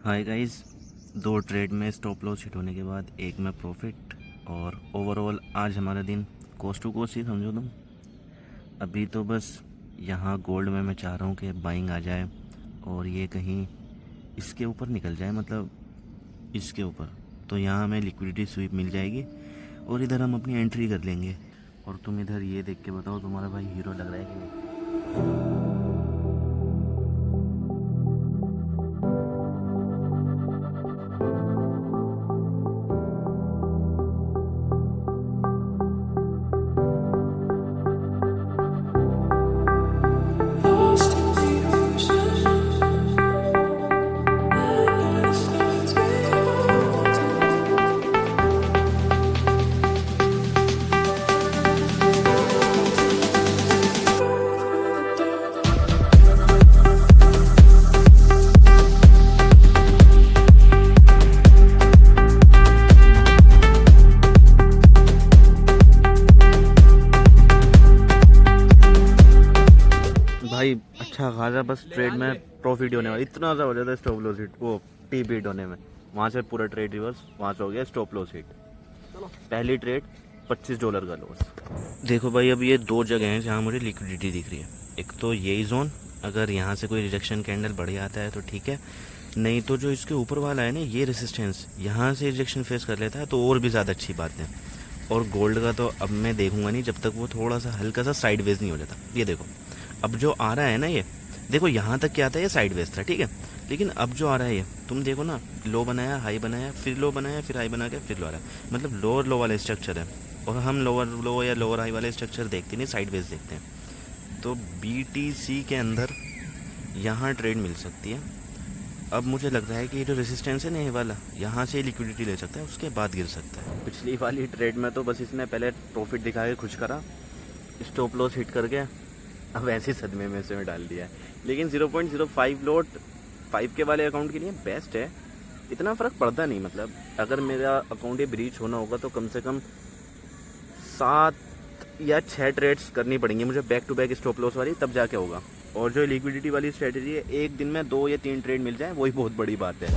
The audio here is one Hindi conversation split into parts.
हाय गाइस, दो ट्रेड में स्टॉप लॉस हिट होने के बाद एक में प्रॉफिट और ओवरऑल आज हमारा दिन कोस्ट टू कोस्ट ही समझो तुम। अभी तो बस यहाँ गोल्ड में मैं चाह रहा हूँ कि बाइंग आ जाए और ये कहीं इसके ऊपर निकल जाए, मतलब इसके ऊपर, तो यहाँ हमें लिक्विडिटी स्वीप मिल जाएगी और इधर हम अपनी एंट्री कर लेंगे। और तुम इधर ये देख के बताओ तुम्हारा भाई हीरो लग रहा है कि नहीं। भाई अच्छा खासा बस ट्रेड में प्रॉफिट होने वाला, इतना ज़्यादा हो जाता है स्टॉप लॉस हिट, वो टी बीट होने में। वहाँ से पूरा ट्रेड रिवर्स, वहाँ से हो गया स्टॉप लॉस हिट। पहली ट्रेड $25 का लॉस। देखो भाई, अब ये दो जगह हैं जहाँ मुझे लिक्विडिटी दिख रही है। एक तो यही जोन, अगर यहाँ से कोई रिजेक्शन कैंडल बढ़ जाता है तो ठीक है, नहीं तो जो इसके ऊपर वाला है ना, ये रेसिस्टेंस, यहाँ से रिजेक्शन फेस कर लेता है तो और भी ज़्यादा अच्छी बात है। और गोल्ड का तो अब मैं देखूंगा नहीं जब तक वो थोड़ा सा हल्का सा साइडवेज नहीं हो जाता। ये देखो अब जो आ रहा है ना, ये देखो यहाँ तक क्या था, ये साइडवेज था, ठीक है, लेकिन अब जो आ रहा है ये तुम देखो ना, लो बनाया, हाई बनाया, फिर लो बनाया, फिर हाई बना के फिर लो आ रहा है, मतलब लोअर लो वाले स्ट्रक्चर है। और हम लोअर लो या लोअर हाई वाले स्ट्रक्चर देखते नहीं, साइडवेज देखते हैं। तो BTC के अंदर यहाँ ट्रेड मिल सकती है। अब मुझे लग रहा है कि ये जो रेसिस्टेंस है ना, ये वाला, यहाँ से लिक्विडिटी ले सकता है, उसके बाद गिर सकता है। पिछली वाली ट्रेड में तो बस इसने पहले प्रॉफिट दिखा के खुश करा, स्टॉप लॉस हिट करके अब ऐसे सदमे में से डाल दिया है। लेकिन 0.05 लॉट 5 के वाले अकाउंट के लिए बेस्ट है, इतना फ़र्क पड़ता नहीं। मतलब अगर मेरा अकाउंट ये ब्रीच होना होगा तो कम से कम 7 या 6 ट्रेड्स करनी पड़ेंगी मुझे back to back stop loss वाली, तब जाके होगा। और जो लिक्विडिटी वाली स्ट्रेटजी है, एक दिन में 2 या 3 ट्रेड मिल जाए वही बहुत बड़ी बात है।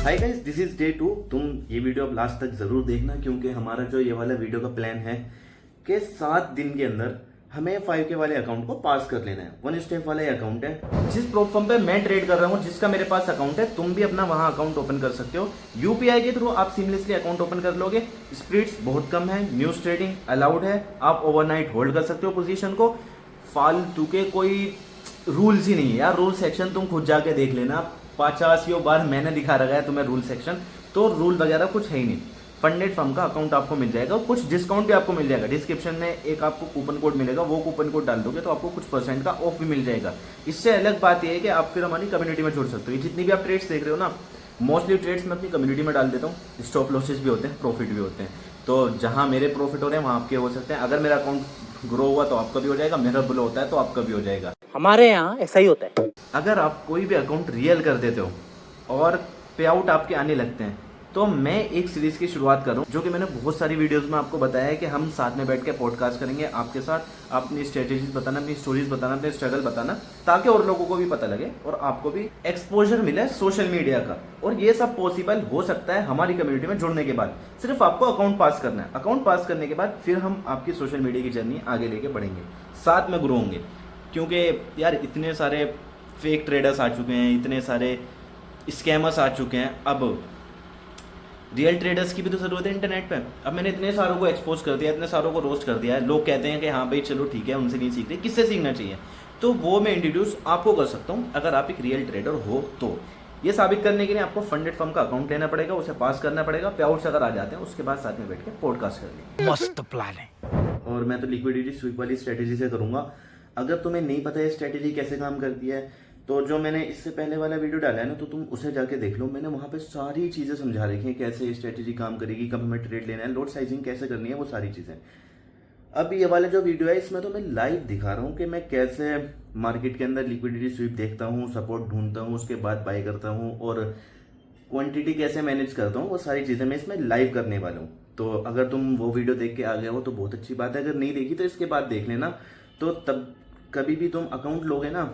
Hi guys, this is day 2। तुम ये वीडियो अब लास्ट तक जरूर देखना, क्योंकि हमारा जो ये वाला वीडियो का प्लान है कि 7 दिन के अंदर हमें 5 के वाले अकाउंट को पास कर लेना है। 1 स्टेप वाला ये अकाउंट है जिस प्लेटफॉर्म पे मैं ट्रेड कर रहा हूँ, जिसका मेरे पास अकाउंट है, तुम भी अपना वहां अकाउंट ओपन कर सकते हो। यूपीआई के थ्रू आप सीमलेसली अकाउंट ओपन कर लोगे। स्प्लिट्स बहुत कम है, न्यूज ट्रेडिंग अलाउड है, आप ओवरनाइट होल्ड कर सकते हो पोजीशन को। फालतू के कोई रूल्स ही नहीं है यार। रूल सेक्शन तुम खुद जाके देख लेना, 50 बार मैंने दिखा रखा है तुम्हें रूल सेक्शन, तो रूल वगैरह कुछ है ही नहीं। फंडेड फर्म का अकाउंट आपको मिल जाएगा, कुछ डिस्काउंट भी आपको मिल जाएगा। डिस्क्रिप्शन में एक आपको कूपन कोड मिलेगा, वो कूपन कोड डाल दोगे तो आपको कुछ % का ऑफ भी मिल जाएगा। इससे अलग बात यह है कि आप फिर हमारी कम्युनिटी में जुड़ सकते हो। जितनी भी आप ट्रेड्स देख रहे हो ना, मोस्टली ट्रेड्स मैं अपनी कम्युनिटी में डाल देता हूँ। स्टॉप लॉसेस भी होते हैं, प्रॉफिट भी होते हैं, तो जहाँ मेरे प्रॉफिट हो रहे हैं वहाँ आपके हो सकते हैं। अगर मेरा अकाउंट ग्रो हुआ तो आपका भी हो जाएगा, मेरा ग्रो होता है तो आपका भी हो जाएगा। हमारे यहाँ ऐसा ही होता है। अगर आप कोई भी अकाउंट रियल कर देते हो और पे आउट आपके आने लगते हैं, तो मैं एक सीरीज की शुरुआत कर रहा हूँ, जो कि मैंने बहुत सारी वीडियोस में आपको बताया है कि हम साथ में बैठ के पॉडकास्ट करेंगे आपके साथ, अपनी स्ट्रेटेजीज बताना, अपनी स्टोरीज बताना, अपने स्ट्रगल बताना, ताकि और लोगों को भी पता लगे और आपको भी एक्सपोजर मिले सोशल मीडिया का। और ये सब पॉसिबल हो सकता है हमारी कम्युनिटी में जुड़ने के बाद। सिर्फ आपको अकाउंट पास करना है। अकाउंट पास करने के बाद फिर हम आपकी सोशल मीडिया की जर्नी आगे लेके बढ़ेंगे, साथ में ग्रो होंगे। क्योंकि यार इतने सारे फेक ट्रेडर्स आ चुके हैं, इतने सारे स्कैमर्स आ चुके हैं, अब रियल ट्रेडर्स की भी तो ज़रूरत है इंटरनेट पे। अब मैंने इतने सारों को एक्सपोज कर दिया, इतने सारों को रोस्ट कर दिया है। लोग कहते हैं कि हाँ भाई चलो ठीक है, उनसे नहीं सीख रहे, किससे सीखना चाहिए? तो वो मैं इंट्रोड्यूस आपको कर सकता हूँ अगर आप एक रियल ट्रेडर हो तो। ये साबित करने के लिए आपको फंडेड फर्म का अकाउंट लेना पड़ेगा, उसे पास करना पड़ेगा। पे आउट्स अगर आ जाते हैं उसके बाद साथ में बैठ के पॉडकास्ट कर लेंगे। मस्त प्लान है। और मैं तो लिक्विडिटी स्वीप वाली स्ट्रेटेजी से करूंगा। अगर तुम्हें नहीं पता है स्ट्रेटेजी कैसे काम करती है, तो जो मैंने इससे पहले वाला वीडियो डाला है ना, तो तुम उसे जाके देख लो। मैंने वहाँ पे सारी चीज़ें समझा रखी हैं, कैसे स्ट्रेटेजी काम करेगी, कब हमें ट्रेड लेना है, लॉट साइजिंग कैसे करनी है, वो सारी चीज़ें। अब ये वाला जो वीडियो है, इसमें तो मैं लाइव दिखा रहा हूँ कि मैं कैसे मार्केट के अंदर लिक्विडिटी स्वीप देखता हूँ, सपोर्ट ढूंढता हूँ, उसके बाद बाय करता हूँ, और क्वांटिटी कैसे मैनेज करता हूँ, वो सारी चीज़ें मैं इसमें लाइव करने वाला हूँ। तो अगर तुम वो वीडियो देख के आ गए हो तो बहुत अच्छी बात है, अगर नहीं देखी तो इसके बाद देख लेना। तो तब कभी भी तुम अकाउंट लोगे ना,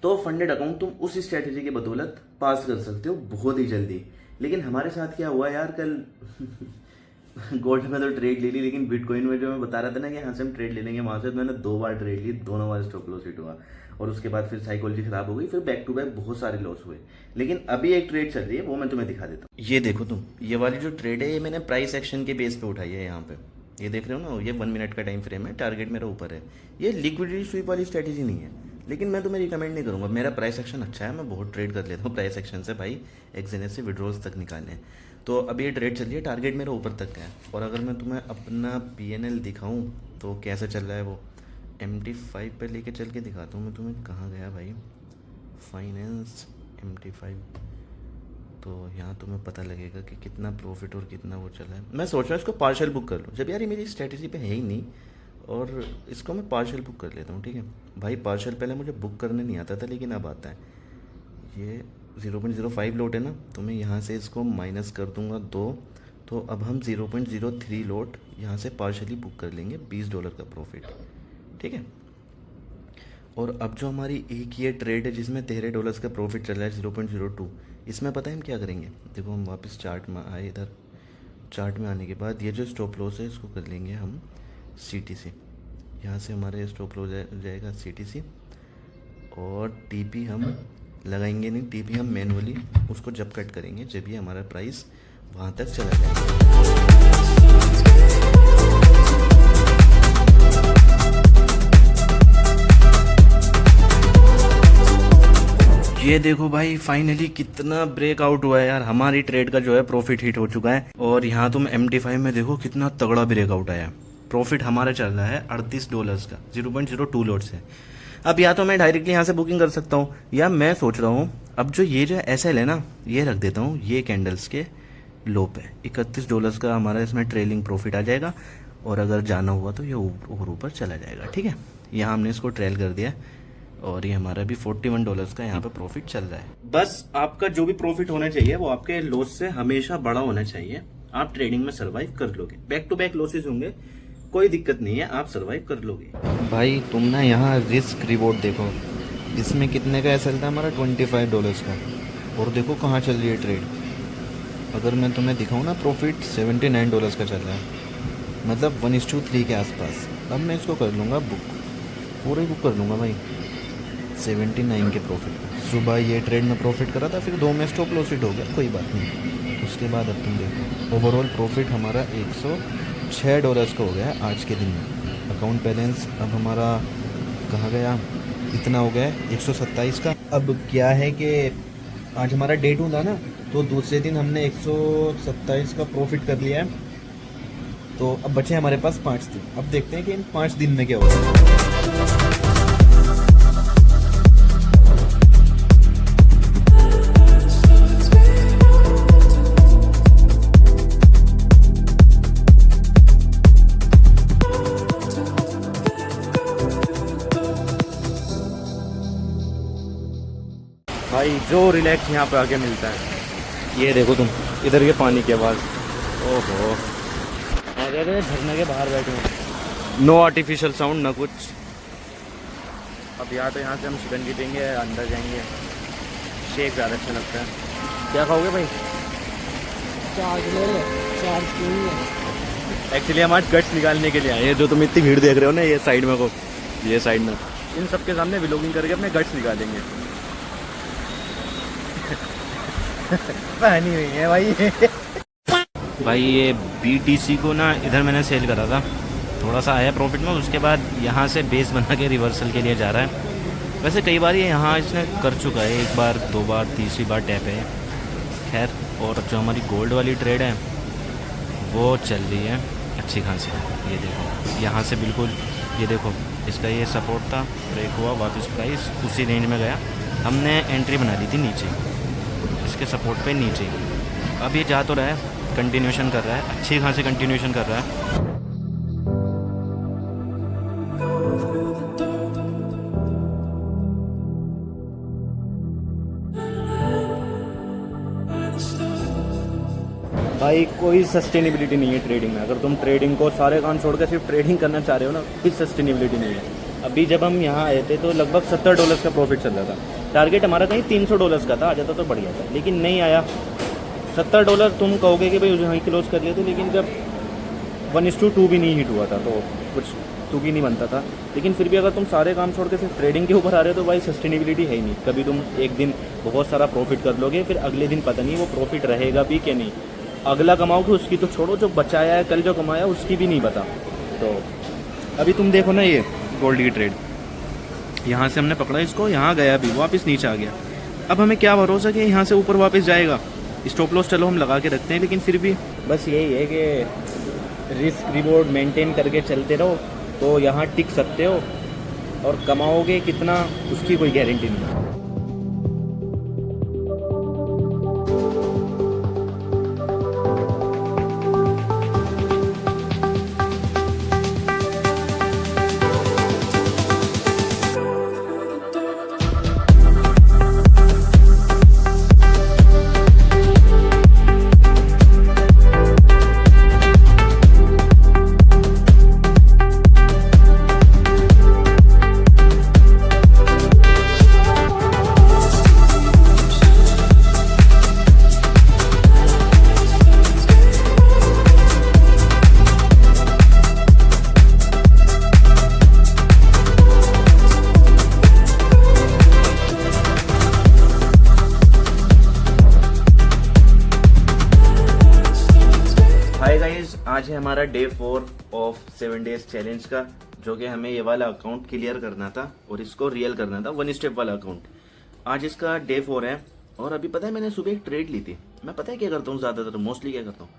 तो फंडेड अकाउंट तुम उस स्ट्रेटेजी की बदौलत पास कर सकते हो बहुत ही जल्दी। लेकिन हमारे साथ क्या हुआ यार, कल गोल्ड में तो ट्रेड ले ली, लेकिन बिटकॉइन में जो मैं बता रहा था ना कि यहाँ से हम ट्रेड ले लेंगे, वहाँ से मैंने 2 बार ट्रेड ली, दोनों बार स्टॉप लॉस हिट हुआ और उसके बाद फिर साइकोलॉजी खराब हो गई, फिर बैक टू बैक बहुत सारे लॉस हुए। लेकिन अभी एक ट्रेड चल रही है, वो मैं तुम्हें दिखा देता हूँ। ये देखो तुम, ये वाली जो ट्रेड है ये मैंने प्राइस एक्शन के बेस पे उठाई है। यहाँ पे ये देख रहे हो ना, ये 1 मिनट का टाइम फ्रेम है, टारगेट मेरा ऊपर है। ये लिक्विडिटी स्वीप वाली स्ट्रेटेजी नहीं है, लेकिन मैं तुम्हें रिकमेंड नहीं करूँगा। मेरा प्राइस एक्शन अच्छा है, मैं बहुत ट्रेड कर लेता हूँ प्राइस एक्शन से भाई, एक्सचेंज से विड्रॉल्स तक निकालने। तो अभी ये ट्रेड चल रही है, टारगेट मेरा ऊपर तक का है। और अगर मैं तुम्हें अपना PNL दिखाऊं तो कैसे चल रहा है वो, MT5 पे लेके चल के दिखाता हूँ मैं तुम्हें। कहाँ गया भाई फाइनेंस MT5, तो यहाँ तुम्हें पता लगेगा कि कितना प्रॉफिट और कितना वो चला है। मैं सोच रहा हूँ इसको पार्शियल बुक कर लूँ, जब यार ये मेरी स्ट्रेटेजी पे है ही नहीं, और इसको मैं पार्शियल बुक कर लेता हूँ। ठीक है भाई, पार्शियल पहले मुझे बुक करने नहीं आता था, लेकिन अब आता है। ये 0.05 लोट है ना, तो मैं यहाँ से इसको माइनस कर दूंगा 2, तो अब हम 0.03 लोट यहाँ से पार्शली बुक कर लेंगे, $20 का प्रॉफिट। ठीक है, और अब जो हमारी एक ये ट्रेड है जिसमें $13 का प्रॉफिट चल रहा है 0.02, इसमें पता है हम क्या करेंगे। देखो हम वापस चार्ट में आए, इधर चार्ट में आने के बाद ये जो स्टॉप लॉस है इसको कर लेंगे हम CTC। यहाँ से हमारे स्टॉप लॉस जाएगा CTC, और TP हम लगाएंगे नहीं, TP हम मैनुअली उसको जब कट करेंगे जब ये हमारा प्राइस वहाँ तक चला जाएगा। ये देखो भाई फाइनली कितना ब्रेकआउट हुआ है यार, हमारी ट्रेड का जो है प्रॉफिट हिट हो चुका है। और यहाँ तुम MT5 में देखो कितना तगड़ा ब्रेकआउट आया। प्रॉफिट हमारा चल रहा है $38 का, 0.02 लोट से। अब या तो मैं डायरेक्टली यहाँ से बुकिंग कर सकता हूँ, या मैं सोच रहा हूँ अब जो ये जो SL है ना, ये रख देता हूँ ये कैंडल्स के लो पे। $31 का हमारा इसमें ट्रेलिंग प्रॉफिट आ जाएगा, और अगर जाना हुआ तो ये और ऊपर चला जाएगा। ठीक है, यहाँ हमने इसको ट्रेल कर दिया, और ये हमारा भी $41 का यहाँ पे प्रॉफिट चल रहा है। बस आपका जो भी प्रॉफिट होना चाहिए वो आपके लॉस से हमेशा बड़ा होना चाहिए। आप ट्रेडिंग में सर्वाइव कर लोगे, बैक टू बैक लॉसेज होंगे, कोई दिक्कत नहीं है, आप सर्वाइव कर लोगे। भाई तुम ना यहाँ रिस्क रिवॉर्ड देखो, इसमें कितने का SL था हमारा, $25 का, और देखो कहाँ चल रही है ट्रेड। अगर मैं तुम्हें दिखाऊँ ना, प्रॉफिट $79 का चल रहा है, मतलब 1:3 के आसपास। अब मैं इसको कर लूँगा बुक, पूरा ही बुक कर लूँगा भाई 79 के प्रॉफिट। सुबह ये ट्रेड में प्रॉफिट करा था, फिर 2 में स्टॉप लॉस हिट हो गया, कोई बात नहीं। उसके बाद अब तुम देखो ओवरऑल प्रॉफिट हमारा $106 का हो गया है आज के दिन में। अकाउंट बैलेंस अब हमारा कहाँ गया, इतना हो गया है 127 का। अब क्या है कि आज हमारा डे 2 था ना, तो दूसरे दिन हमने 127 का प्रॉफिट कर लिया है, तो अब बचे हमारे पास 5 दिन। अब देखते हैं कि इन 5 दिन में क्या होगा। भाई जो रिलैक्स यहाँ पे आके मिलता है, ये देखो तुम इधर के पानी की आवाज़, ओहो अरे झरने के बाहर बैठे हैं, नो आर्टिफिशियल साउंड ना कुछ। अब यहाँ तो यहाँ से हम शिकंजी देंगे, अंदर जाएंगे, शेक ज़्यादा अच्छा लगता है। क्या खाओगे भाई? चार्ज ले ले, चार्ज क्यों नहीं है? एक्चुअली हम आज गट्स निकालने के लिए आए हैं। जो तुम इतनी भीड़ देख रहे हो ना, ये साइड में को, ये साइड में, इन सब के सामने व्लॉगिंग करके अपने गट्स निकालेंगे। पहनी हुई है भाई। भाई ये BTC को ना इधर मैंने सेल करा था, थोड़ा सा आया प्रॉफिट में, उसके बाद यहाँ से बेस बना के रिवर्सल के लिए जा रहा है। वैसे कई बार ये यहाँ इसने कर चुका है, 1 बार 2 बार 3री बार टैप है। खैर, और जो हमारी गोल्ड वाली ट्रेड है वो चल रही है अच्छी खासी। ये देखो यहाँ से बिल्कुल, ये देखो इसका ये सपोर्ट था, ब्रेक हुआ, वापस प्राइस उसी रेंज में गया। हमने एंट्री बना ली थी नीचे, इसके सपोर्ट पे नीचे। अब ये जा तो रहा है, कंटिन्यूशन कर रहा है, अच्छी खासी कंटिन्यूशन कर रहा है। भाई कोई सस्टेनेबिलिटी नहीं है ट्रेडिंग में। अगर तुम ट्रेडिंग को सारे काम छोड़ कर सिर्फ ट्रेडिंग करना चाह रहे हो ना, कोई सस्टेनेबिलिटी नहीं है। अभी जब हम यहाँ आए थे तो लगभग $70 का प्रॉफिट चल रहा था, टारगेट हमारा कहीं $300 का था, आ जाता तो बढ़िया था, लेकिन नहीं आया। $70 तुम कहोगे कि भाई वहीं क्लोज कर लिए थे, लेकिन जब 1:2 भी नहीं हिट हुआ था तो कुछ तुक ही नहीं बनता था। लेकिन फिर भी अगर तुम सारे काम छोड़ के सिर्फ ट्रेडिंग के ऊपर आ रहे हो तो भाई सस्टेनेबिलिटी है ही नहीं। कभी तुम एक दिन बहुत सारा प्रॉफिट कर लोगे, फिर अगले दिन पता नहीं वो प्रॉफिट रहेगा भी कि नहीं। अगला कमाओगे उसकी तो छोड़ो, जो बचाया है कल जो कमाया उसकी भी नहीं पता। तो अभी तुम देखो ना, ये गोल्ड की ट्रेड यहाँ से हमने पकड़ा इसको, यहाँ गया भी वापस नीचे आ गया। अब हमें क्या भरोसा कि यहाँ से ऊपर वापस जाएगा। स्टॉप लॉस चलो हम लगा के रखते हैं, लेकिन फिर भी बस यही है कि रिस्क रिवॉर्ड मेंटेन करके चलते रहो तो यहाँ टिक सकते हो, और कमाओगे कितना उसकी कोई गारंटी नहीं। आज है हमारा डे 4 ऑफ 7 डेज चैलेंज का, जो कि हमें ये वाला अकाउंट क्लियर करना था और इसको रियल करना था, 1 स्टेप वाला अकाउंट। आज इसका डे 4 है। और अभी पता है मैंने सुबह एक ट्रेड ली थी। मैं पता है क्या करता हूँ, ज़्यादातर मोस्टली क्या करता हूँ,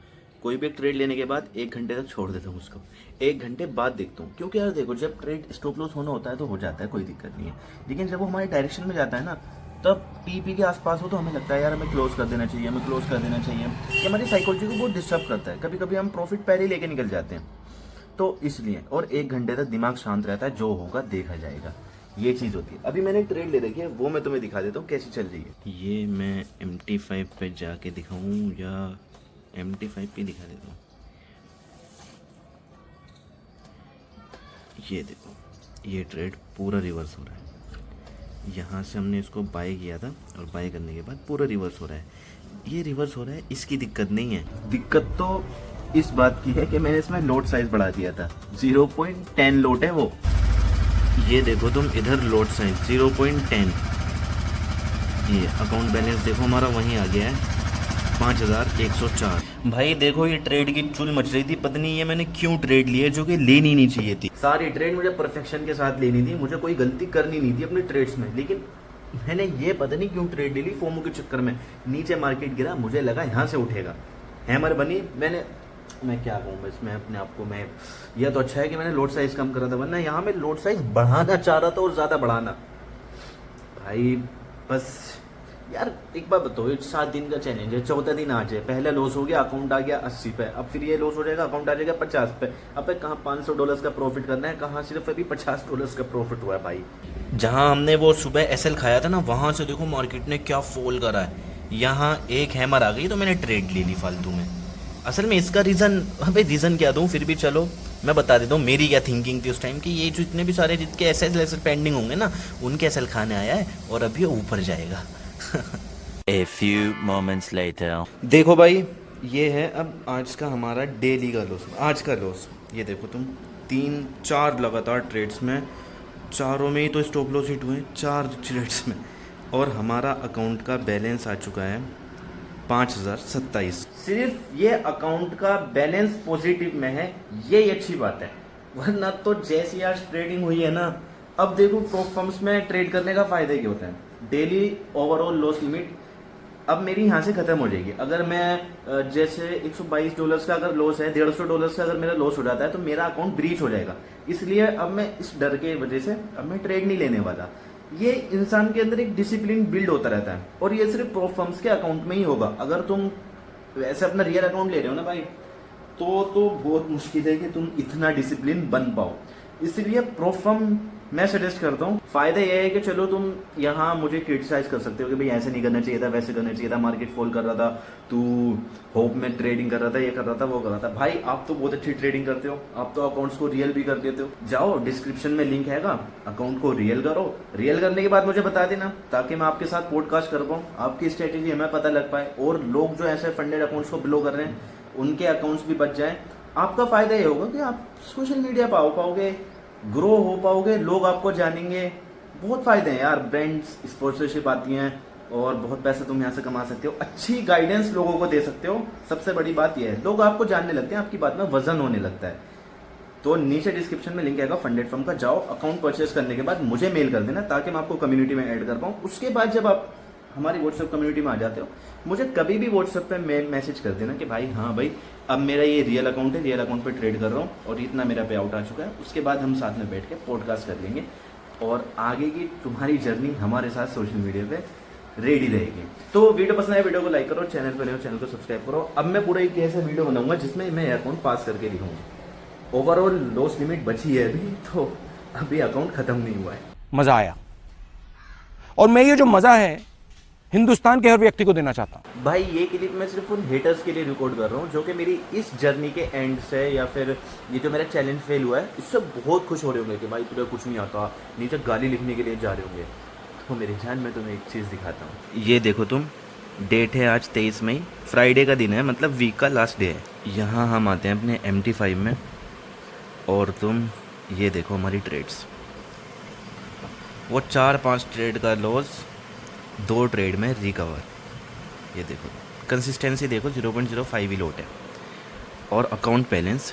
कोई भी एक ट्रेड लेने के बाद 1 घंटे तक छोड़ देता हूँ उसको, 1 घंटे बाद देखता हूँ। क्योंकि यार देखो, जब ट्रेड स्टॉप लॉस होना होता है तो हो जाता है, कोई दिक्कत नहीं है। लेकिन जब वो हमारे डायरेक्शन में जाता है ना, तब पी के आसपास हो तो हमें लगता है यार हमें क्लोज कर देना चाहिए, हमें क्लोज कर देना चाहिए। ये हमारी साइकोलॉजी को बहुत डिस्टर्ब करता है। कभी कभी हम प्रॉफिट पहले ही लेके निकल जाते हैं, तो इसलिए। और 1 घंटे तक दिमाग शांत रहता है, जो होगा देखा जाएगा, ये चीज़ होती है। अभी मैंने ट्रेड ले रखी है, वो मैं तुम्हें दिखा देता हूँ कैसी चल रही है। ये मैं MT5 पे जाके दिखाऊँ या MT5 पे दिखा देता हूँ। ये देखो, ये ट्रेड पूरा रिवर्स हो रहा है। यहाँ से हमने इसको बाय किया था और बाय करने के बाद पूरा रिवर्स हो रहा है। ये रिवर्स हो रहा है, इसकी दिक्कत नहीं है। दिक्कत तो इस बात की है कि मैंने इसमें लोड साइज बढ़ा दिया था, 0.10 लोड है वो। ये देखो तुम इधर लोड साइज 0.10। ये अकाउंट बैलेंस देखो हमारा वहीं आ गया है 5104। भाई देखो ये ट्रेड की चुल मच रही थी, पता नहीं ये मैंने क्यों ट्रेड ली है, जो कि लेनी नहीं चाहिए थी। सारी ट्रेड मुझे परफेक्शन के साथ लेनी थी, मुझे कोई गलती करनी नहीं थी अपने ट्रेड्स में। लेकिन मैंने ये पता नहीं क्यों ट्रेड ले ली, फोमो के चक्कर में। नीचे मार्केट गिरा, मुझे लगा यहाँ से उठेगा, हैमर बनी। मैं क्या कहूँ इसमें अपने आप को, मैं यह तो अच्छा है कि मैंने लोड साइज कम करा था, वरना यहाँ मैं लोड साइज बढ़ाना चाह रहा था और ज़्यादा बढ़ाना। भाई बस यार एक बात बताओ, ये 7 दिन का चैलेंज है, 14 दिन आज है। पहले लॉस हो गया, अकाउंट आ गया 80 पे, अब फिर ये लॉस हो जाएगा, अकाउंट आ जाएगा 50 पे। अब कहाँ $500 का प्रॉफिट करना है, कहाँ सिर्फ अभी $50 का प्रॉफिट हुआ है भाई। जहाँ हमने वो सुबह SL खाया था ना, वहाँ से देखो मार्केट ने क्या फॉल करा है। यहाँ एक हैमर आ गई तो मैंने ट्रेड ले ली फालतू में। असल में इसका रीज़न, भाई रीज़न क्या दूँ, फिर भी चलो मैं बता देता हूँ मेरी क्या थिंकिंग थी उस टाइम की। ये जो इतने भी सारे जितने SL पेंडिंग होंगे ना, उनके SL खाने आया है और अभी ऊपर जाएगा। A few moments later. देखो भाई, ये है अब आज का हमारा डेली का लॉस, आज का लॉस। ये देखो तुम, 3-4 लगातार ट्रेड्स में, चारों में ही तो स्टॉप लॉस हिट हुए, 4 ट्रेड्स में। और हमारा अकाउंट का बैलेंस आ चुका है 5027। सिर्फ ये अकाउंट का बैलेंस पॉजिटिव में है, ये अच्छी बात है। वरना तो जैसी आज ट्रेडिंग हुई है ना, अब देखो प्रोप फर्म्स में ट्रेड करने का फ़ायदा क्या होता है, डेली ओवरऑल लॉस लिमिट अब मेरी यहाँ से ख़त्म हो जाएगी। अगर मैं जैसे $122 का अगर लॉस है, $150 का अगर मेरा लॉस हो जाता है तो मेरा अकाउंट ब्रीच हो जाएगा। इसलिए अब मैं इस डर के वजह से अब मैं ट्रेड नहीं लेने वाला। ये इंसान के अंदर एक डिसिप्लिन बिल्ड होता रहता है, और ये सिर्फ प्रोप फर्म्स के अकाउंट में ही होगा। अगर तुम वैसे अपना रियल अकाउंट ले रहे हो ना भाई, तो बहुत मुश्किल है कि तुम इतना डिसिप्लिन बन पाओ। इसलिए प्रोप फर्म मैं सजेस्ट करता हूँ। फायदा यह है कि चलो तुम यहाँ मुझे क्रिटिसाइज कर सकते हो कि भाई ऐसे नहीं करना चाहिए था, वैसे करना चाहिए था, मार्केट फॉल कर रहा था, तू होप में ट्रेडिंग कर रहा था, ये कर रहा था, वो कर रहा था। भाई आप तो बहुत अच्छी ट्रेडिंग करते हो, आप तो अकाउंट्स को रियल भी कर देते हो। जाओ डिस्क्रिप्शन में लिंक हैगा, अकाउंट को रियल करो, रियल करने के बाद मुझे बता देना ताकि मैं आपके साथ पॉडकास्ट कर पाऊँ, आपकी स्ट्रेटेजी हमें पता लग पाए और लोग जो ऐसे फंडेड अकाउंट्स को ब्लो कर रहे हैं उनके अकाउंट्स भी बच जाएं। आपका फायदा ये होगा कि आप सोशल मीडिया पर पाओगे, ग्रो हो पाओगे, लोग आपको जानेंगे। बहुत फायदे हैं यार, ब्रांड्स स्पॉन्सरशिप आती हैं और बहुत पैसा तुम यहाँ से कमा सकते हो, अच्छी गाइडेंस लोगों को दे सकते हो। सबसे बड़ी बात यह है लोग आपको जानने लगते हैं, आपकी बात में वजन होने लगता है। तो नीचे डिस्क्रिप्शन में लिंक आएगा फंडेड फर्म का, जाओ अकाउंट परचेज करने के बाद मुझे मेल कर देना ताकि मैं आपको कम्युनिटी में ऐड कर पाऊँ। उसके बाद जब आप हमारी व्हाट्सएप कम्युनिटी में आ जाते हो मुझे कभी भी व्हाट्सएप पे मेल मैसेज कर देना कि भाई हाँ भाई अब मेरा ये रियल अकाउंट है, रियल अकाउंट पे ट्रेड कर रहा हूँ और इतना मेरा पे आउट आ चुका है। उसके बाद हम साथ में बैठ के पॉडकास्ट कर लेंगे और आगे की तुम्हारी जर्नी हमारे साथ सोशल मीडिया पे रेडी रहेगी। तो वीडियो पसंद आए वीडियो को लाइक करो, चैनल पर नए हो चैनल को सब्सक्राइब करो। अब मैं पूरा एक ऐसा वीडियो बनाऊंगा जिसमें मैं अकाउंट पास करके दिखाऊंगा। ओवरऑल लॉस लिमिट बची है अभी, तो अभी अकाउंट खत्म नहीं हुआ है। मजा आया और मैं ये जो मजा है हिंदुस्तान के हर व्यक्ति को देना चाहता हूं। भाई ये क्लिप मैं सिर्फ उन हेटर्स के लिए रिकॉर्ड कर रहा हूँ जो कि मेरी इस जर्नी के एंड से या फिर ये जो मेरा चैलेंज फेल हुआ है इससे बहुत खुश हो रहे होंगे कि भाई तुझे कुछ नहीं आता, नीचे गाली लिखने के लिए जा रहे होंगे। तो मेरी जान मैं तुम्हें एक चीज़ दिखाता हूँ। ये देखो तुम, डेट है आज 23 मई, फ्राइडे का दिन है, मतलब वीक का लास्ट डे है। यहाँ हम आते हैं अपने MT5 में और तुम ये देखो हमारी ट्रेड्स, वो 4-5 ट्रेड का लॉस, 2 ट्रेड में रिकवर। ये देखो कंसिस्टेंसी देखो 0.05 ही लोट है और अकाउंट बैलेंस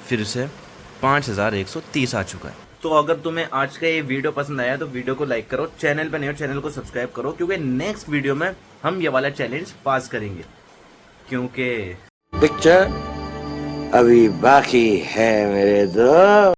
फिर से 5130 आ चुका है। तो अगर तुम्हें आज का ये वीडियो पसंद आया तो वीडियो को लाइक करो, चैनल पर नए हो चैनल को सब्सक्राइब करो क्योंकि नेक्स्ट वीडियो में हम ये वाला चैलेंज पास करेंगे, क्योंकि पिक्चर अभी बाकी है मेरे दोस्त।